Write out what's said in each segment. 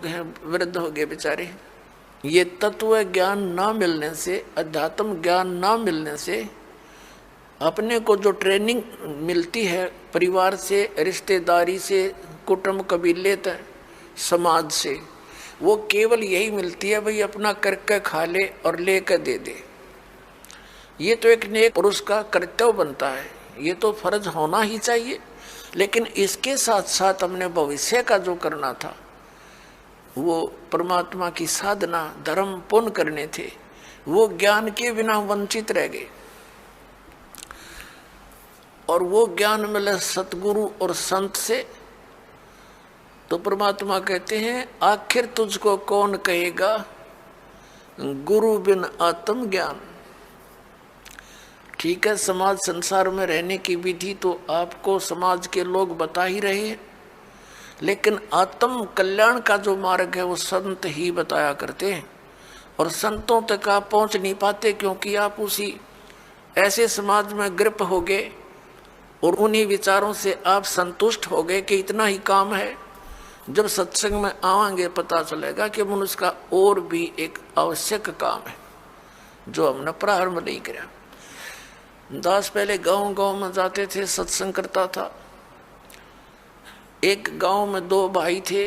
लोग हैं वृद्ध हो गए बेचारे, ये तत्व ज्ञान ना मिलने से, अध्यात्म ज्ञान ना मिलने से अपने को जो ट्रेनिंग मिलती है परिवार से, रिश्तेदारी से, कुटुंब कबीले तक, समाज से, वो केवल यही मिलती है भाई अपना करके खा ले और ले कर दे दे। ये तो एक नेक पुरुष का कर्तव्य बनता है, ये तो फर्ज होना ही चाहिए। लेकिन इसके साथ साथ हमने भविष्य का जो करना था, वो परमात्मा की साधना, धर्म, पुण्य करने थे, वो ज्ञान के बिना वंचित रह गए। और वो ज्ञान मिले सतगुरु और संत से, तो परमात्मा कहते हैं आखिर तुझको कौन कहेगा गुरु बिन आत्म ज्ञान। ठीक है, समाज संसार में रहने की विधि तो आपको समाज के लोग बता ही रहे हैं, लेकिन आत्म कल्याण का जो मार्ग है वो संत ही बताया करते हैं। और संतों तक आप पहुंच नहीं पाते क्योंकि आप उसी ऐसे समाज में ग्रप हो गए और उन्हीं विचारों से आप संतुष्ट हो गए कि इतना ही काम है। जब सत्संग में आवांगे पता चलेगा कि मनुष्य का और भी एक आवश्यक काम है जो हमने प्रारंभ नहीं किया। दास पहले गांव गांव में जाते थे, सत्संग करता था। एक गांव में दो भाई थे,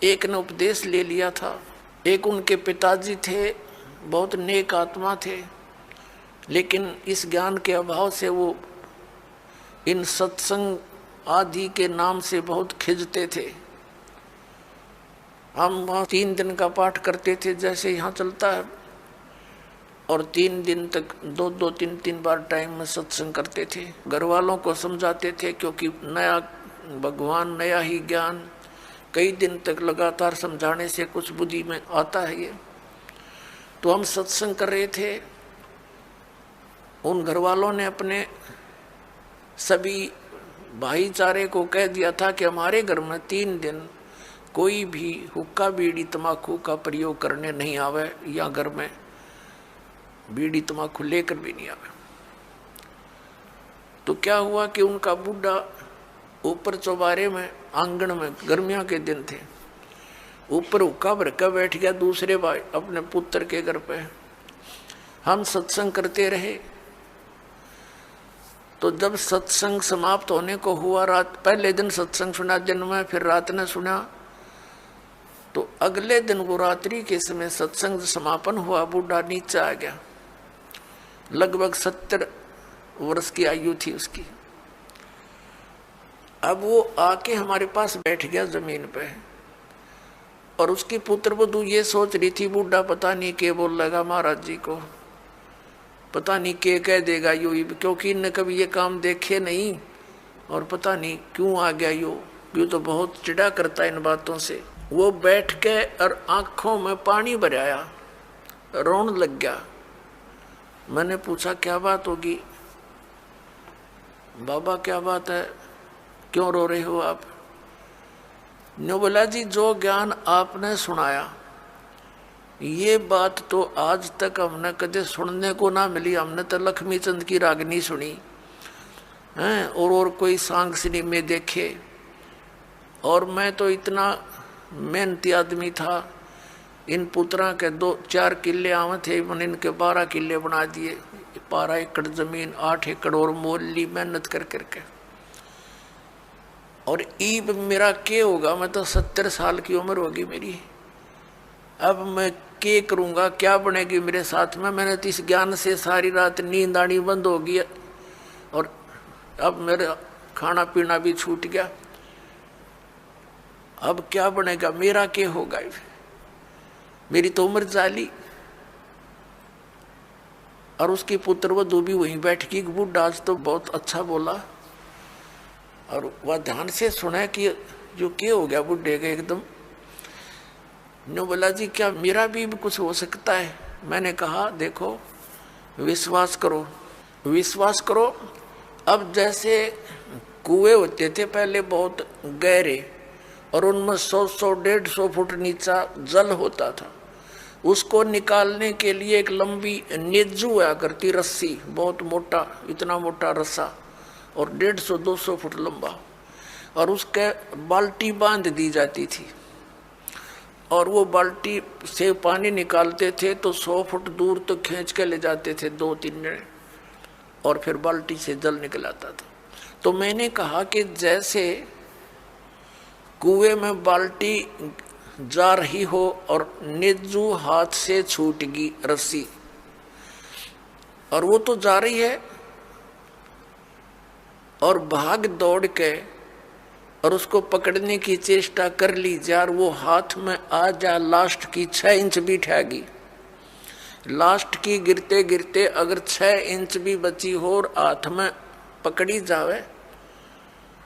एक ने उपदेश ले लिया था, एक उनके पिताजी थे, बहुत नेक आत्मा थे, लेकिन इस ज्ञान के अभाव से वो इन सत्संग आदि के नाम से बहुत खिंचते थे। हम वहाँ 3 दिन का पाठ करते थे जैसे यहाँ चलता है, और 3 दिन तक 2-2, 3-3 बार टाइम में सत्संग करते थे। घर वालों को समझाते थे क्योंकि नया भगवान, नया ही ज्ञान, कई दिन तक लगातार समझाने से कुछ बुद्धि में आता है ये। तो हम सत्संग कर रहे थे, उन घर वालों ने अपने सभी भाईचारे को कह दिया था कि हमारे घर में 3 दिन कोई भी हुक्का बीड़ी तम्बाकू का प्रयोग करने नहीं आवे, या घर में बीड़ी तम्बाकू लेकर भी नहीं आवे। तो क्या हुआ कि उनका बूढ़ा ऊपर चौबारे में, आंगन में, गर्मियों के दिन थे, ऊपर हुक्का भर कर बैठ गया दूसरे भाई अपने पुत्र के घर पे। हम सत्संग करते रहे। तो जब सत्संग समाप्त होने को हुआ, रात पहले दिन सत्संग सुना दिन में, फिर रात ने सुना, तो अगले दिन वो रात्रि के समय सत्संग समापन हुआ, बूढ़ा नीचे आ गया। लगभग 70 वर्ष की आयु थी उसकी। अब वो आके हमारे पास बैठ गया जमीन पे, और उसकी पुत्र वधू ये सोच रही थी बूढ़ा पता नहीं क्या बोल लगा महाराज जी को, पता नहीं क्या कह देगा यो, क्योंकि इनने कभी ये काम देखे नहीं, और पता नहीं क्यों आ गया यो तो बहुत चिढ़ा करता है इन बातों से। वो बैठ के और आंखों में पानी भर आया, रोने लग गया। मैंने पूछा क्या बात होगी? बाबा क्या बात है, क्यों रो रहे हो आप? ने बोला जी जो ज्ञान आपने सुनाया, ये बात तो आज तक हमने कदे सुनने को ना मिली। हमने तो लक्ष्मी चंद की रागनी सुनी हैं, और कोई सांग सिनेमे देखे, और मैं तो इतना मेहनती आदमी था। इन पुत्रा के 2-4 किले आवे थे, मैंने इनके 12 किले बना दिए। 12 एकड़ जमीन, 8 एकड़ और मोल ली मेहनत कर करके। और ईब मेरा क्या होगा, मैं तो 70 साल की उम्र होगी मेरी। अब मैं क्या करूँगा, क्या बनेगी मेरे साथ में? मैंने तो इस ज्ञान से सारी रात नींद आनी बंद होगी, और अब मेरा खाना पीना भी छूट गया। अब क्या बनेगा, मेरा क्या होगा? मेरी तो उम्र जाली। और उसकी पुत्र वधू भी वहीं बैठ गई। बूढ़ा आज तो बहुत अच्छा बोला, और वह ध्यान से सुना कि जो क्या हो गया बुढ़े का एकदम। ने बोला जी क्या मेरा भी कुछ हो सकता है? मैंने कहा देखो विश्वास करो, विश्वास करो। अब जैसे कुएं होते थे पहले बहुत गहरे, और उनमें 100-100, 150 फुट नीचा जल होता था। उसको निकालने के लिए एक लंबी नेजू हुआ करती रस्सी, बहुत मोटा, इतना मोटा रस्सा, और 150-200 फुट लंबा, और उसके बाल्टी बांध दी जाती थी। और वो बाल्टी से पानी निकालते थे तो 100 फुट दूर तक खींच के ले जाते थे 2-3 जने, और फिर बाल्टी से जल निकल आता था। तो मैंने कहा कि जैसे कुएं में बाल्टी जा रही हो और नेजू हाथ से छूट गई रस्सी, और वो तो जा रही है, और भाग दौड़ के और उसको पकड़ने की चेष्टा कर ली यार, वो हाथ में आ जा, लास्ट की 6 इंच भी ठहगी, लास्ट की गिरते गिरते अगर 6 इंच भी बची हो और हाथ में पकड़ी जावे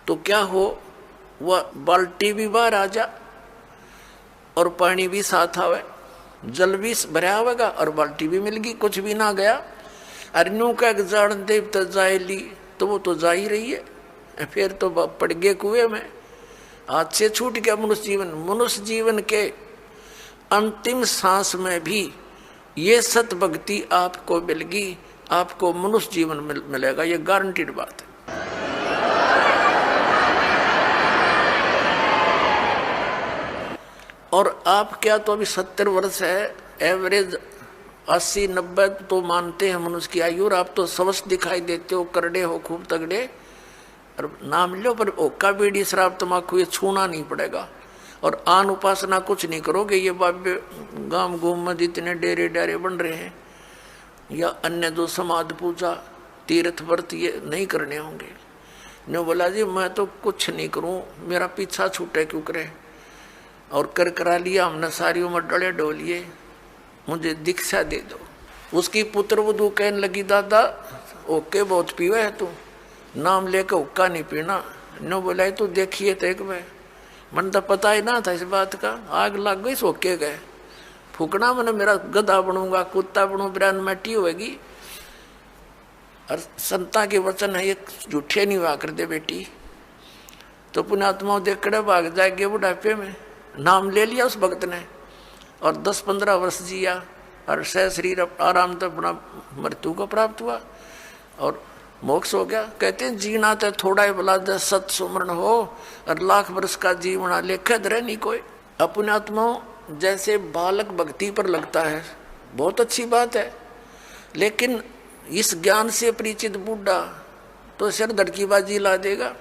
तो क्या हो, वह बाल्टी भी बाहर आ जा और पानी भी साथ आवे, जल भी भरा होगा और बाल्टी भी मिल गई, कुछ भी ना गया। अरनू का जान देव तो जाए ली, तो वो तो जा ही रही है, फिर तो पड़ गए कुएं में, हाथ से छूट गया मनुष्य जीवन। मनुष्य जीवन के अंतिम सांस में भी ये सत भक्ति आपको मिलेगी, आपको मनुष्य जीवन मिलेगा, ये गारंटीड बात है। और आप क्या तो अभी 70 वर्ष है, एवरेज 80-90 तो मानते हैं मनुष्य की आयु, और आप तो स्वस्थ दिखाई देते हो, करड़े हो, खूब तगड़े, और नाम लो, पर ओका बीड़ी शराब तम्बाकू ये छूना नहीं पड़ेगा। और आन उपासना कुछ नहीं करोगे, ये बाबे गांव गुम में जितने डेरे डारे बन रहे हैं या अन्य जो समाध पूजा तीर्थ व्रत ये नहीं करने होंगे। ने बोला जी मैं तो कुछ नहीं करूं, मेरा पीछा छूटे क्यों करे, और कर करा लिया हमने, सारी उम्र डले डोलिए, मुझे दीक्षा दे दो। उसकी पुत्र वधू कहने लगी दादा ओके बहुत पीवे है तू, नाम लेकर हुक्का नहीं पीना। नो बोला तो देखिए तो एक बार, मन तो पता ही ना था इस बात का, आग लग गई सोके गए, फूकना मैंने मेरा गधा बनूंगा, कुत्ता बनू, ब्रान मटी होगी। और संता के वचन है ये झूठे नहीं हुआ कर दे बेटी, तो पुण्यात्माओं देख कर भाग जाएंगे बुढ़ापे में। नाम ले लिया उस भक्त ने और 10-15 वर्ष जिया और सह शरीर आराम तो अपना मृत्यु को प्राप्त हुआ और मोक्ष हो गया। कहते हैं जीना तो थोड़ा ही भला दे, सत सुमरण हो और लाख वर्ष का जीवना लेखे धरे नहीं कोई। अपने आत्माओं जैसे बालक भक्ति पर लगता है बहुत अच्छी बात है, लेकिन इस ज्ञान से परिचित बूढ़ा तो सिर धड़कीबाजी ला देगा।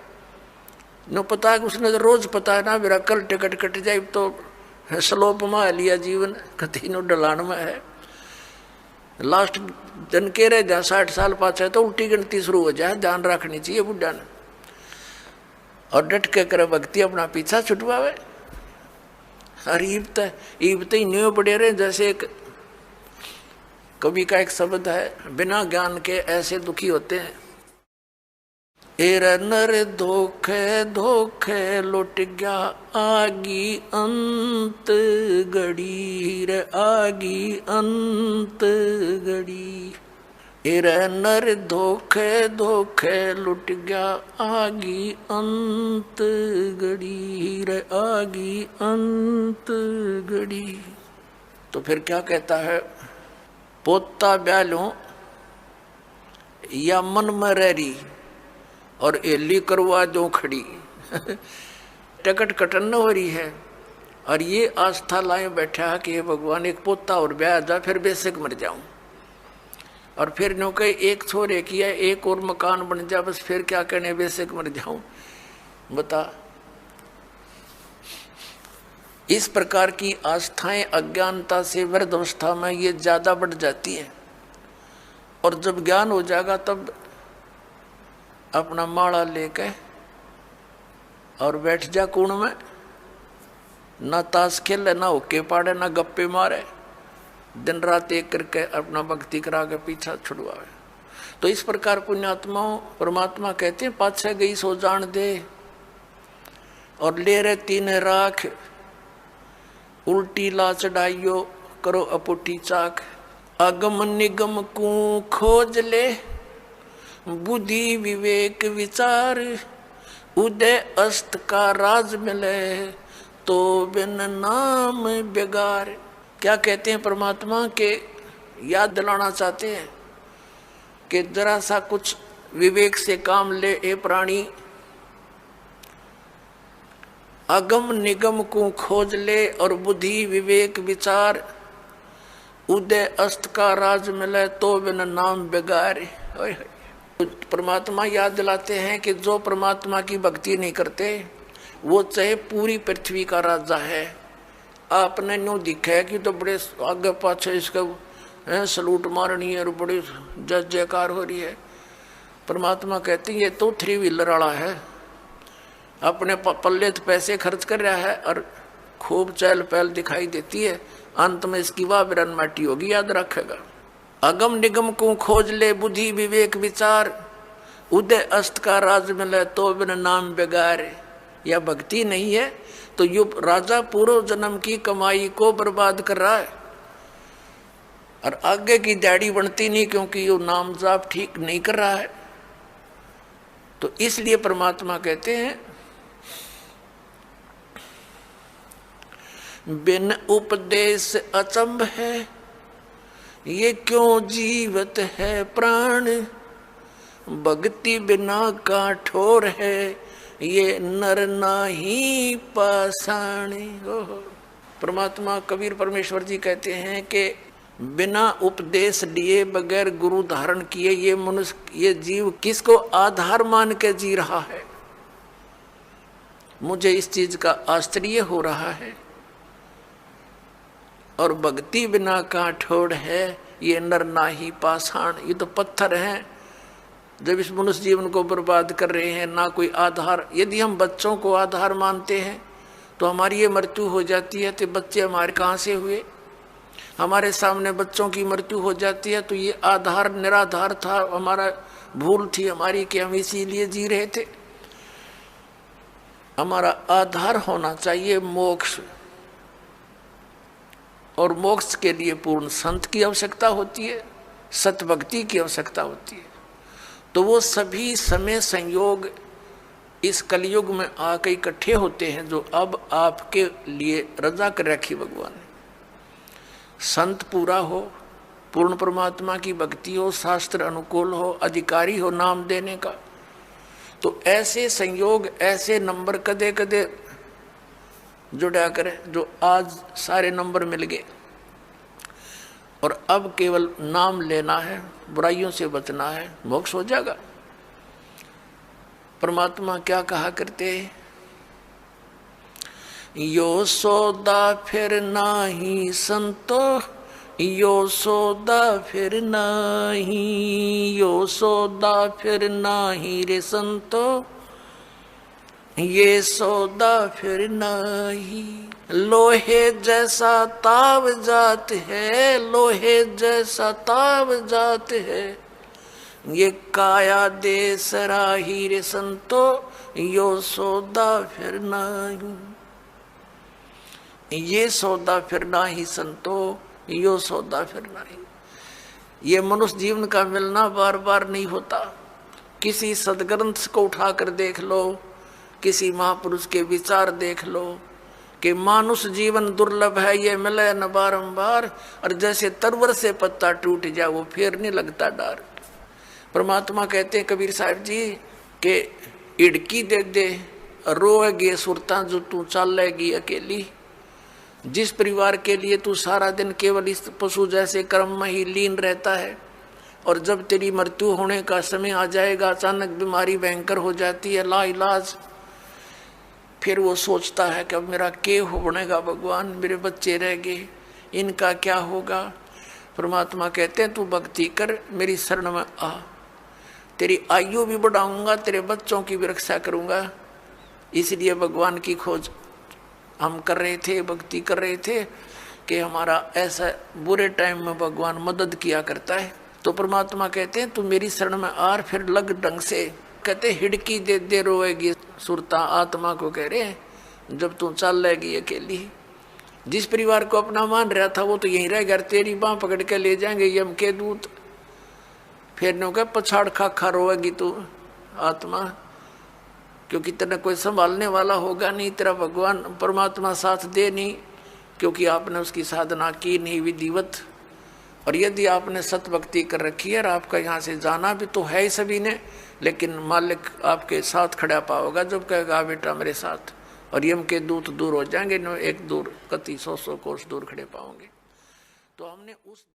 न पता है उसने तो रोज पता है ना मेरा कल टिकट कट जाए, तो स्लोप में लिया जीवन कति नो डलान में है। लास्ट दिन के रह जा 60 साल पाछे तो उल्टी गिनती शुरू हो जाए, ध्यान रखनी चाहिए बुढ़ा ने। और डट के करे भक्ति अपना पीछा छुटवावे। और ईब ही न्यू पड़े रहे। जैसे एक कवि का एक शब्द है, बिना ज्ञान के ऐसे दुखी होते हैं। एर नर धोखे धोखे लुट गया आगी अंत गड़ी रे आगी अंत गड़ी। एर नर धोखे धोखे लुट गया आगी अंत गड़ी रे आगी अंत गड़ी। तो फिर क्या कहता है, पोता ब्यालों या मन में रही और एली करवा जो खड़ी टिकट कटन हो रही है और ये आस्था लाए बैठा है कि भगवान एक पोता और ब्याह जा फिर बेशक मर जाऊं, और फिर नो कहे एक छोरे किया एक और मकान बन जा बस फिर क्या कहने बेशक मर जाऊं। बता, इस प्रकार की आस्थाएं अज्ञानता से वृद्ध अवस्था में ये ज्यादा बढ़ जाती है, और जब ज्ञान हो जाएगा तब अपना माला लेके और बैठ जा कुण में, ना ताश खेले ना होके पाड़े ना गप्पे मारे, दिन रात एक करके अपना भक्ति करा के पीछा छुड़वाए। तो इस प्रकार पुण्यात्माओं परमात्मा कहते हैं पाछे गई सो जान दे और ले रहे तीन राख, उल्टी ला चढ़ाइयो करो अपुटी चाक। अगम निगम को खोज ले बुद्धि विवेक विचार, उदय अस्त का राज मिले तो बिन नाम बेगार। क्या कहते हैं परमात्मा के याद दिलाना चाहते हैं कि जरा सा कुछ विवेक से काम ले ए प्राणी, अगम निगम को खोज ले और बुद्धि विवेक विचार, उदय अस्त का राज मिले तो बिन नाम बेगारे। परमात्मा याद दिलाते हैं कि जो परमात्मा की भक्ति नहीं करते वो चाहे पूरी पृथ्वी का राजा है। आपने न्यू दिखा है कि तो बड़े आगे पाछे इसका सलूट मारनी है और बड़ी जय जयकार हो रही है। परमात्मा कहते हैं ये तो 3 व्हीलर वाला है, अपने पल्ले तो पैसे खर्च कर रहा है और खूब चहल पहल दिखाई देती है, अंत में इसकी वाह बिरन माटी होगी, याद रखेगा। अगम निगम को खोज ले बुद्धि विवेक विचार, उदय अस्त का राज मिले तो बिन नाम बेगारे। या भक्ति नहीं है तो यु राजा पूर्व जन्म की कमाई को बर्बाद कर रहा है और आगे की दाढ़ी बनती नहीं क्योंकि यो नाम जाप ठीक नहीं कर रहा है। तो इसलिए परमात्मा कहते हैं बिन उपदेश अचंभ है, ये क्यों जीवत है प्राण, भक्ति बिना काठोर है, ये नर नाही पाषाण। परमात्मा कबीर परमेश्वर जी कहते हैं कि बिना उपदेश लिए बगैर गुरु धारण किए ये मनुष्य ये जीव किसको आधार मान के जी रहा है। मुझे इस चीज का आश्चर्य हो रहा है। और भक्ति बिना काठोड़ है, ये नर नाही पाषाण। ये तो पत्थर हैं जब इस मनुष्य जीवन को बर्बाद कर रहे हैं, ना कोई आधार। यदि हम बच्चों को आधार मानते हैं तो हमारी ये मृत्यु हो जाती है, तो बच्चे हमारे कहाँ से हुए। हमारे सामने बच्चों की मृत्यु हो जाती है तो ये आधार निराधार था, हमारा भूल थी हमारी कि हम इसीलिए जी रहे थे। हमारा आधार होना चाहिए मोक्ष, और मोक्ष के लिए पूर्ण संत की आवश्यकता होती है, सतभक्ति की आवश्यकता होती है। तो वो सभी समय संयोग इस कलयुग में आके इकट्ठे होते हैं जो अब आपके लिए रजा कर रखी भगवान ने। संत पूरा हो, पूर्ण परमात्मा की भक्ति हो, शास्त्र अनुकूल हो, अधिकारी हो नाम देने का, तो ऐसे संयोग ऐसे नंबर कदे कदे जुड़ा करें जो आज सारे नंबर मिल गए। और अब केवल नाम लेना है, बुराइयों से बचना है, मोक्ष हो जाएगा। परमात्मा क्या कहा करते, यो सौदा फिर नाही संतो, यो सौदा फिर नाही, यो सौदा फिर नाही रे संतो, ये सौदा फिर नाही। लोहे जैसा ताव जात है, लोहे जैसा ताव जात है, ये काया दे सराही रे संतो, यो सौदा फिर नाही। ये सौदा फिर नाही संतो, यो सौदा फिर नाही। ये मनुष्य जीवन का मिलना बार बार नहीं होता। किसी सदग्रंथ को उठाकर देख लो, किसी महापुरुष के विचार देख लो कि मानुष जीवन दुर्लभ है, ये मिले न बारंबार, और जैसे तरवर से पत्ता टूट जाए वो फिर नहीं लगता डार। परमात्मा कहते हैं कबीर साहब जी के इड़की दे दे रोएगी सुरता जो तू चलेगी अकेली। जिस परिवार के लिए तू सारा दिन केवल इस पशु जैसे कर्म में ही लीन रहता है, और जब तेरी मृत्यु होने का समय आ जाएगा, अचानक बीमारी भयंकर हो जाती है लाइलाज, फिर वो सोचता है कि अब मेरा क्या बनेगा भगवान, मेरे बच्चे रह गए, इनका क्या होगा। परमात्मा कहते हैं तू भक्ति कर, मेरी शरण में आ, तेरी आयु भी बढ़ाऊंगा, तेरे बच्चों की भी रक्षा करूंगा। इसलिए भगवान की खोज हम कर रहे थे, भक्ति कर रहे थे कि हमारा ऐसा बुरे टाइम में भगवान मदद किया करता है। तो परमात्मा कहते हैं तू मेरी शरण में आ, फिर लग ढंग से। कहते हिड़की दे दे रोएगी सुरता, आत्मा को कह रहे हैं जब तू चल लेगी अकेली। जिस परिवार को अपना मान रहा था वो तो यहीं रह गया, तेरी बाँह पकड़ के ले जाएंगे यम के दूत। फिर नो कह पछाड़ खा खा रोएगी तू आत्मा, क्योंकि तेरा कोई संभालने वाला होगा नहीं, तेरा भगवान परमात्मा साथ दे नहीं, क्योंकि आपने उसकी साधना की नहीं विधिवत। और यदि आपने सतभक्ति कर रखी है और आपका यहाँ से जाना भी तो है ही सभी ने, लेकिन मालिक आपके साथ खड़ा पाओगा जब कहेगा बेटा मेरे साथ, और यम के दूत दूर हो जाएंगे, न एक दूर कति 100 कोस दूर खड़े पाओगे। तो हमने उस